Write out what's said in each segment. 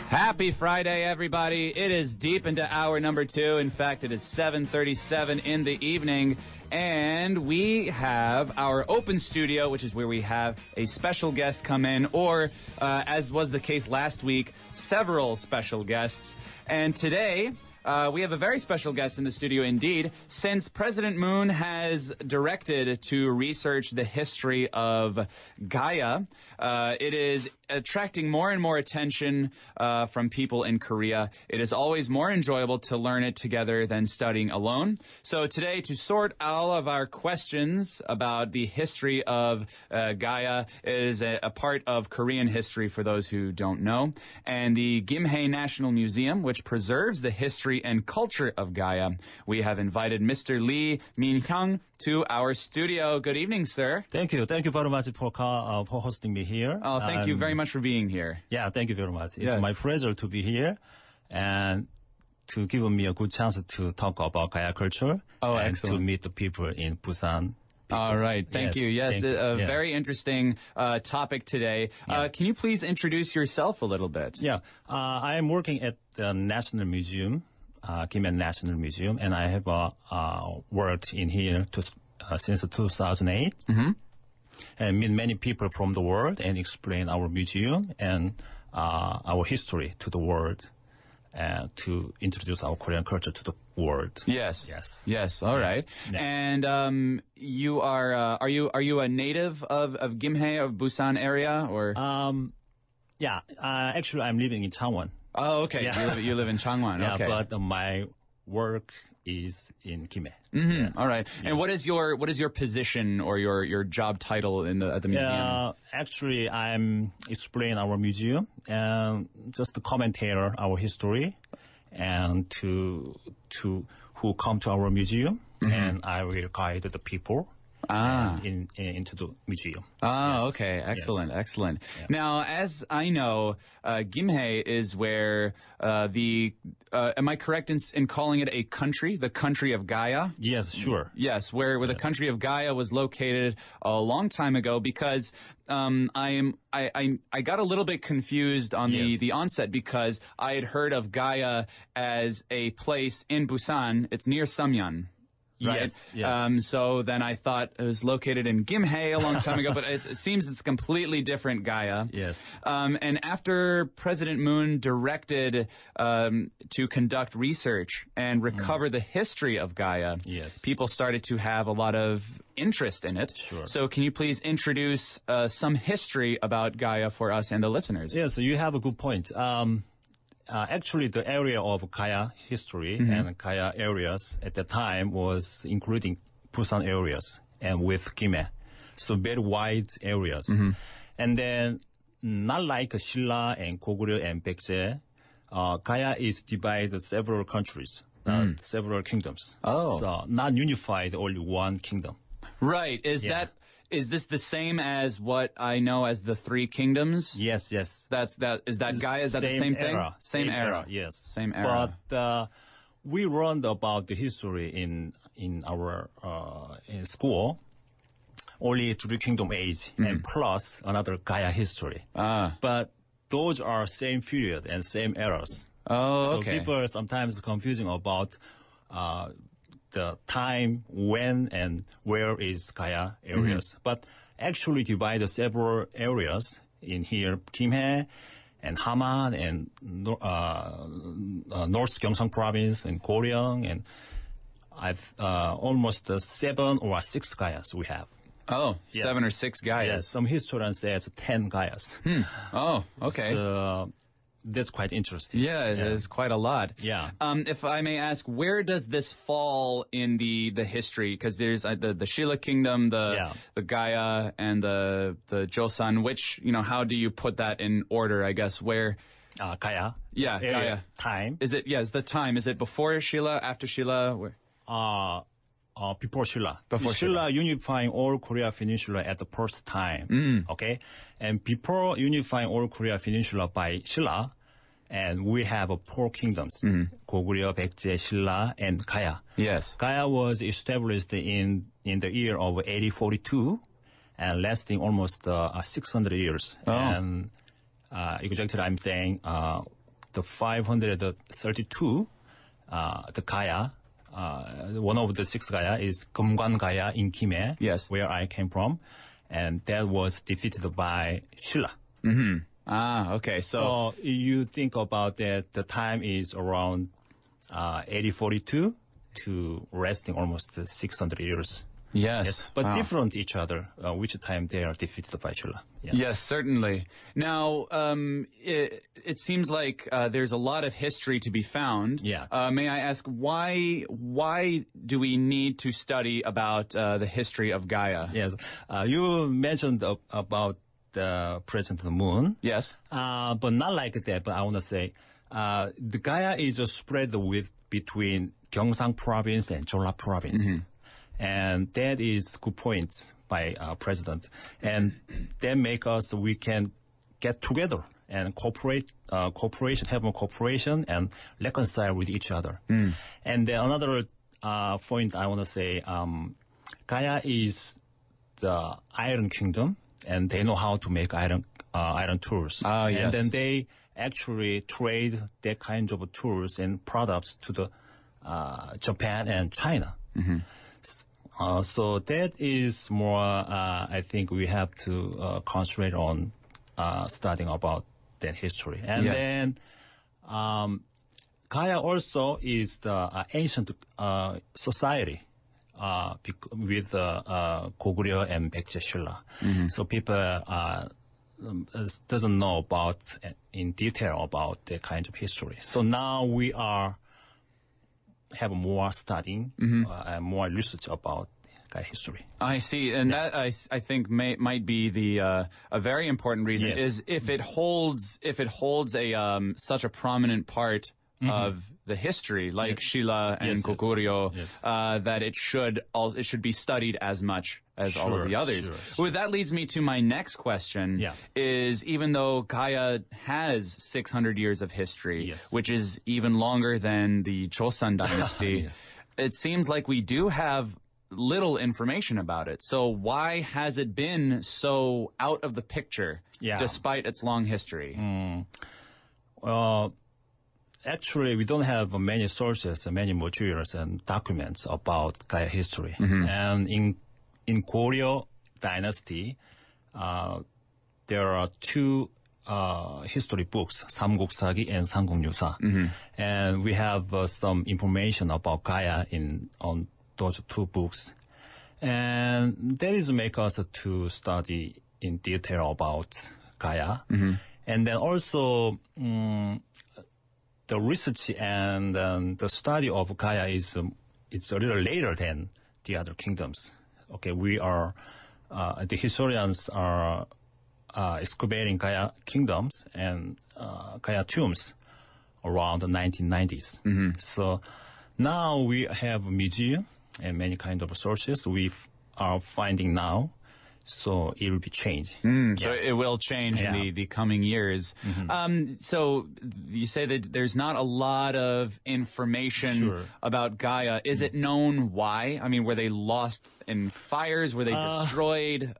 Happy Friday, everybody. It is deep into hour number 2. In fact, it is 7:37 in the evening. And we have our open studio, which is where we have a special guest come in, or, as was the case last week, several special guests. And today, we have a very special guest in the studio indeed, since President Moon has directed to research the history of Gaia. It is attracting more and more attention from people in Korea. It is always more enjoyable to learn it together than studying alone. So today, to sort all of our questions about the history of Gaia is a part of Korean history for those who don't know. And the Gimhae National Museum, which preserves the history and culture of Gaia. We have invited Mr. Lee Min-hyung to our studio. Good evening, sir. Thank you. Thank you very much for hosting me here. Oh, thank you very much for being here. Yeah, thank you very much. It's my pleasure to be here and to give me a good chance to talk about Gaia culture and excellent. to meet the people in Busan. All right. Thank you. Yes, thank you. Very interesting topic today. Can you please introduce yourself a little bit? Yeah, I am working at the National Museum, Gimhae National Museum, and I have worked in here since 2008. Mm-hmm. And meet many people from the world and explain our museum and our history to the world, to introduce our Korean culture to the world. Yes. All right. Yeah. And you are you a native of Gimhae, of Busan area, or? Actually, I'm living in Changwon. Oh, okay. Yeah. You live in Changwon. Yeah, okay. But my work is in Gimhae. Mm-hmm. Yes. All right. Yes. And what is your position or your job title at the museum? Actually, I'm explaining our museum and just to commentator our history and to who come to our museum, and I will guide the people into the museum. Okay. Excellent. Yes. Excellent. Yes. Now, as I know, Gimhae is where am I correct in calling it a country, the country of Gaia? Yes, sure. Yes, where the country of Gaia was located a long time ago, because I got a little bit confused on the onset, because I had heard of Gaia as a place in Busan. It's near Samyeon. Right. Yes. So then I thought it was located in Gimhae a long time ago, but it seems it's completely different Gaia. Yes. And after President Moon directed to conduct research and recover the history of Gaia, people started to have a lot of interest in it. Sure. So can you please introduce some history about Gaia for us and the listeners? Yes, you have a good point. Actually, the area of Gaia history and Gaia areas at the time was including Busan areas and with Gimhae. So very wide areas. And then, not like Silla and Goguryeo and Baekje, Gaia is divided several countries, several kingdoms. Oh. So not unified, only one kingdom. Right. Is this the same as what I know as the Three Kingdoms? Yes. Is that Gaia? Is that the same thing? Era. Same era. Yes. Same era. But we learned about the history in our in school only Three Kingdom age and plus another Gaia history. But those are same period and same eras. Oh, okay. So people are sometimes confusing about the time when and where is Gaia areas. But actually divided several areas in here, Gimhae and Hamad and North Gyeongsang province and Goryeo, and I've almost 7 or 6 Gaias we have. Oh, 7 or 6 Gaias. Yes, some historian says 10 Gaias. Oh, okay. So, that's quite interesting. Yeah, it is quite a lot. Yeah. If I may ask, where does this fall in the history? Because there's the Shilla Kingdom, the Gaia, and the Joseon. Which, how do you put that in order? I guess where. Gaia. Yeah, Gaia. Time. Is it? Yes, the time. Is it before Shilla? After Shilla? Where? Before Shilla. Before Shilla unifying all Korea Peninsula at the first time. Okay? And before unifying all Korea Peninsula by Shilla, and we have 4 kingdoms, Goguryeo, Baekje, Shilla, and Gaia. Yes. Gaia was established in the year of 1842, and lasting almost 600 years. Oh. And exactly I'm saying the 532, the Gaya, one of the 6 Gaya is Gaya in Kimhae, yes, where I came from, and that was defeated by Shilla. Mm-hmm. Ah, okay. So you think about that, the time is around 8042 to resting almost 600 years. Yes. But wow. different each other, which time they are defeated by Shilla. Yeah. Yes, certainly. Now, it seems like there's a lot of history to be found. Yes. May I ask, why do we need to study about the history of Gaia? Yes. You mentioned about the President Moon. Yes. But not like that, but I want to say the Gaia is spread between Gyeongsang province and Jeolla province. Mm-hmm. And that is good point by President. And that make us, we can get together and have more cooperation and reconcile with each other. Mm. And then another point I want to say, Gaia is the Iron Kingdom, and they know how to make iron tools. Ah, yes. And then they actually trade that kind of tools and products to the Japan and China. Mm-hmm. So that is more, I think we have to concentrate on studying about that history. And yes. then Gaia also is the ancient society with Goguryeo and Baekje Shilla. Mm-hmm. So people doesn't know about in detail about that kind of history. So now we have more studying and more research about Gaia history. I see, and that I think might be the a very important reason yes. is if it holds a such a prominent part of the history, like yes. Shilla and yes, Goguryeo, yes. That it should be studied as much as sure, all of the others. Sure. Well, that leads me to my next question, is even though Gaia has 600 years of history, yes. which is even longer than the Joseon dynasty, yes. it seems like we do have little information about it. So why has it been so out of the picture despite its long history? Well, actually, we don't have many sources, many materials and documents about Gaia history. Mm-hmm. And in Goryeo dynasty, there are 2 history books, Samguksagi and Samguknyusa. Mm-hmm. And we have some information about Gaia on those 2 books. And that is make us to study in detail about Gaia. Mm-hmm. And then also, the research and the study of Gaia is a little later than the other kingdoms. Okay, we are the historians are excavating Gaia kingdoms and Gaia tombs around the 1990s. Mm-hmm. So now we have a museum and many kind of sources we are finding now. So it will be changed. So it will change in the coming years. Mm-hmm. So you say that there's not a lot of information about Gaia. Is it known why? I mean, were they lost in fires? Were they destroyed?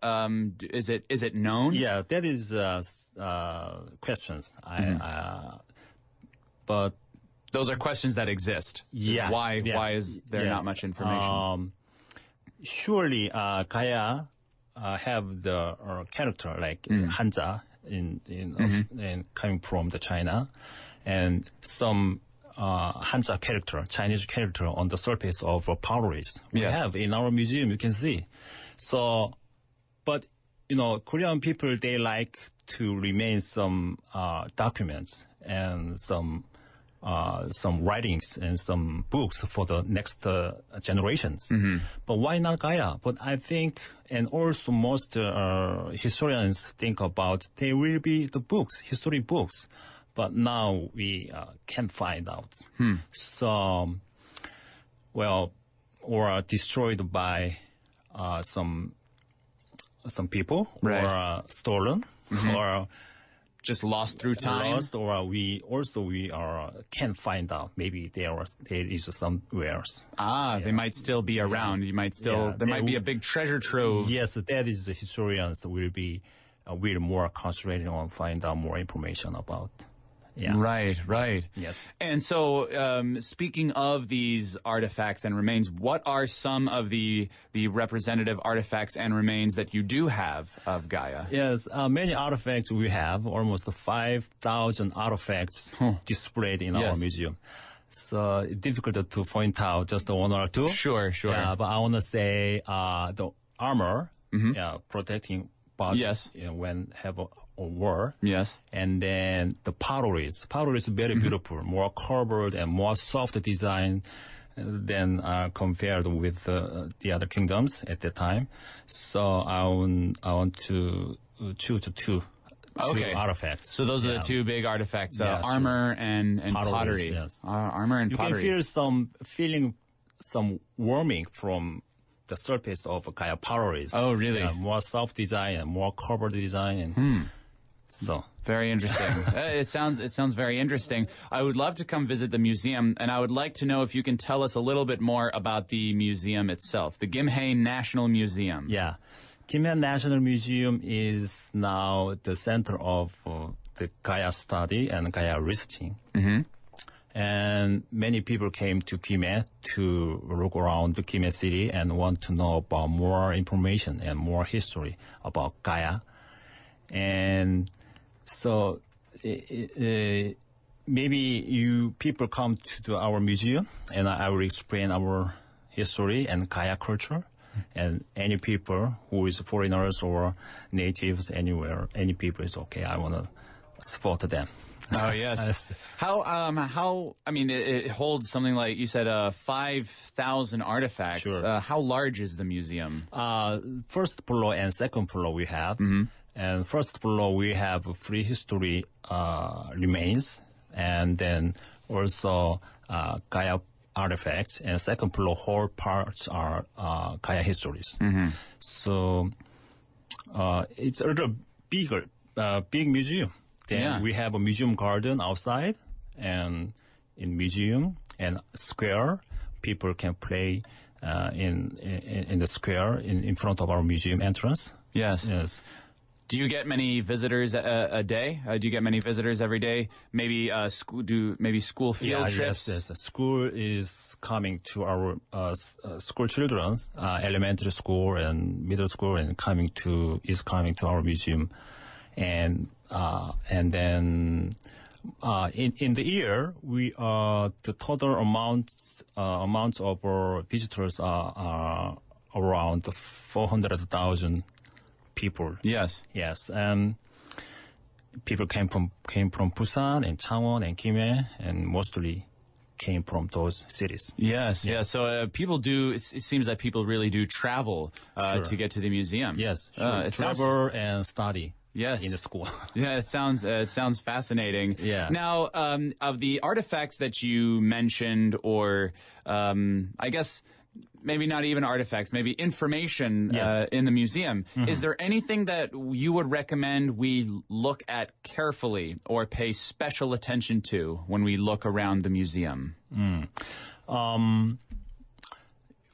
Is it known? Yeah, that is questions. But those are questions that exist. Yeah. Why is there not much information? Surely Gaia have the character like Hanja in coming from the China, and some Hanja character, Chinese character on the surface of potteries. We have in our museum, you can see. So, but Korean people, they like to remain some documents and some writings and some books for the next generations. Mm-hmm. But why not Gaia? But I think, and also most historians think about, they will be the books, history books. But now we can't find out. So, or destroyed by some people, or stolen, or just lost through time? Lost, or we can't find out. Maybe there is somewhere else. They might still be around. You might still there might be a big treasure trove. Yes, that is the historians will be more concentrating on find out more information about. Yeah. Right. Yes. And so, speaking of these artifacts and remains, what are some of the representative artifacts and remains that you do have of Gaia? Yes, many artifacts we have, almost 5,000 artifacts displayed in our museum. So difficult to point out just one or two. Sure. Yeah, but I want to say the armor, protecting body when have a war. Yes. And then the potteries. Pottery is very beautiful, more curved and more soft design than compared with the other kingdoms at that time. So I want to choose two artifacts. So those are the two big artifacts: armor and pottery. Yes. Armor and pottery. You can feel some warming from the surface of Gaia potteries. Oh, really? More soft design and more curved design. And so very interesting. It sounds very interesting. I would love to come visit the museum, and I would like to know if you can tell us a little bit more about the museum itself, the Gimhae National Museum. Yeah. Gimhae National Museum is now the center of the Gaia study and Gaia researching. And many people came to Gimhae to look around the Gimhae city and want to know about more information and more history about Gaia. And so maybe you people come to our museum, and I will explain our history and Gaia culture. And any people who is foreigners or natives anywhere, any people is okay. I want to support them. Oh, yes. I mean, it holds something like, you said, 5,000 artifacts. Sure. How large is the museum? First floor and second floor we have. And first floor we have free history remains, and then also Gaia artifacts, and second floor whole parts are Gaia histories. So it's a little big museum. Then we have a museum garden outside, and in museum and square, people can play in the square in front of our museum entrance. Yes. Do you get many visitors a day? Do you get many visitors every day? Maybe school field trips? Yes. School is coming to our school children, elementary school and middle school, and coming to our museum, and then in the year the total amount of our visitors are around 400,000. People. Yes. People came from Busan and Changwon and Gimhae, and mostly came from those cities. Yes. So people do. It seems that people really do travel to get to the museum. Yes. Travel and study. Yes. In the school. Yeah, it sounds fascinating. Yeah. Now, of the artifacts that you mentioned, or I guess maybe not even artifacts, maybe information in the museum. Is there anything that you would recommend we look at carefully or pay special attention to when we look around the museum?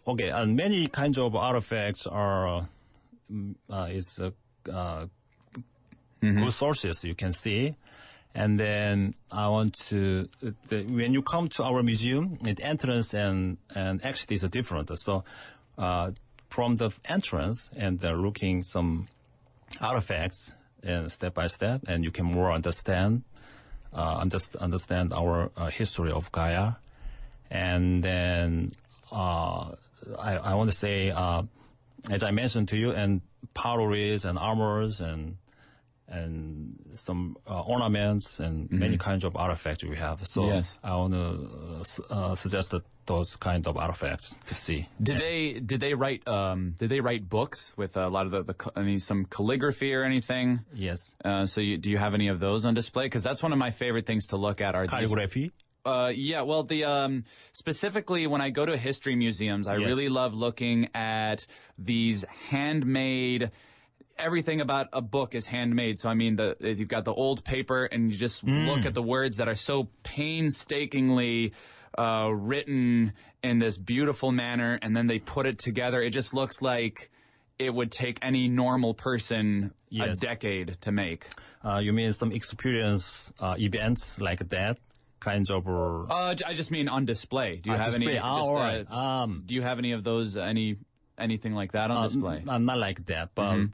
Okay, and many kinds of artifacts are good sources you can see. And then I want to, when you come to our museum, the entrance and exit is different. So from the entrance and looking some artifacts and step by step, and you can more understand our history of Gaia. And then I want to say, as I mentioned to you, and potteries and armors and some ornaments and many kinds of artifacts we have. So I want to suggest those kind of artifacts to see. Did they write books with a lot of some calligraphy or anything? Yes. So do you have any of those on display? Because that's one of my favorite things to look at. Are calligraphy? Well, specifically when I go to history museums, I really love looking at these handmade everything about a book is handmade. So I mean, you've got the old paper, and you just look at the words that are so painstakingly written in this beautiful manner, and then they put it together. It just looks like it would take any normal person a decade to make. You mean some experience events like that? Kinds of. I just mean on display. Do you have display. any? Do you have any of those? Anything like that on display? Not like that, but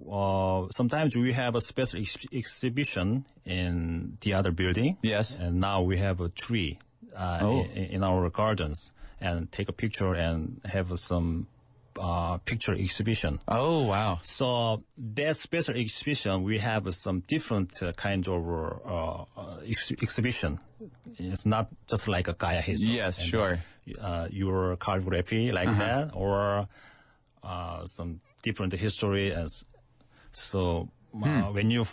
sometimes we have a special exhibition in the other building. Yes. And now we have a tree in our gardens, and take a picture and have some picture exhibition. Oh, wow. So that special exhibition, we have some different kinds of exhibition. It's not just like a Gaia history. Yes, sure. Your calligraphy like that, or some different history. So when you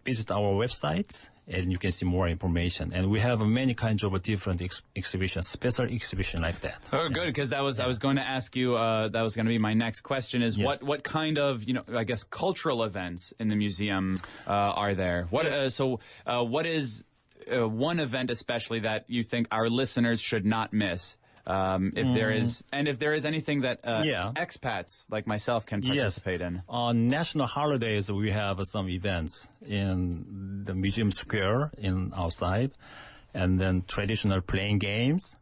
visit our website, and you can see more information. And we have many kinds of different exhibitions, special exhibition like that. Oh, good, because I was going to ask you, that was going to be my next question, is what kind of, I guess, cultural events in the museum are there? What is one event especially that you think our listeners should not miss? If there is anything that expats like myself can participate in. On national holidays, we have some events in the museum square outside, and then traditional playing games,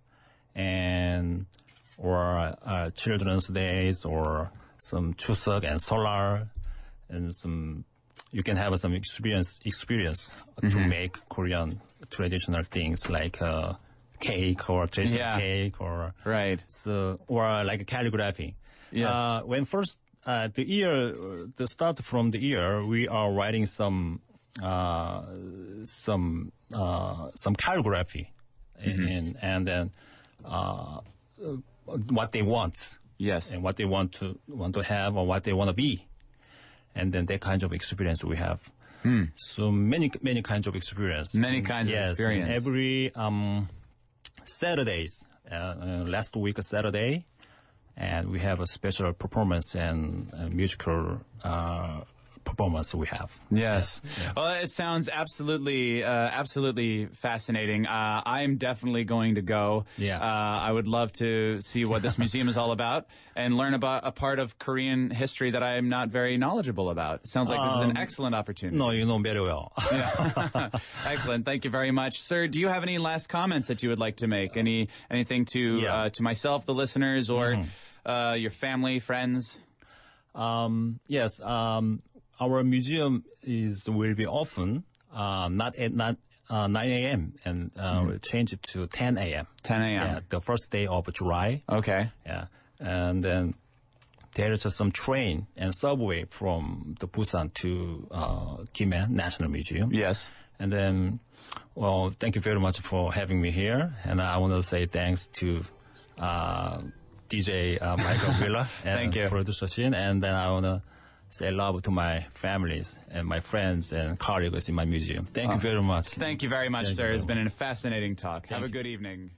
or children's days, or some Chuseok and Solar, and some. You can have some experience to make Korean traditional things like. Cake or traditional cake or or like calligraphy. Yes. When first the start from the year, we are writing some calligraphy and then what they want. Yes. And what they want to have or what they want to be, and then that kind of experience we have. So many kinds of experience. Many kinds of experience. Every Saturdays, last week Saturday, and we have a special performance and musical performance we have. Yes. Well, it sounds absolutely fascinating. I'm definitely going to go. I would love to see what this museum is all about and learn about a part of Korean history that I am not very knowledgeable about. It sounds like this is an excellent opportunity. No, you know very well. Excellent. Thank you very much. Sir, do you have any last comments that you would like to make? Anything to myself, the listeners, or your family, friends? Yes. Our museum will be open not at 9 a.m. and we'll change it to 10 a.m. 10 a.m. Yeah, the first day of July. Okay. Yeah, and then there is some train and subway from the Busan to Gimhae National Museum. Yes. And then, well, thank you very much for having me here, and I want to say thanks to DJ Michael Wheeler and Thank you. producer Shin, and then I want to say love to my families and my friends and colleagues in my museum. Thank you very much. Thank you very much, sir. It's been a fascinating talk. Have a good evening.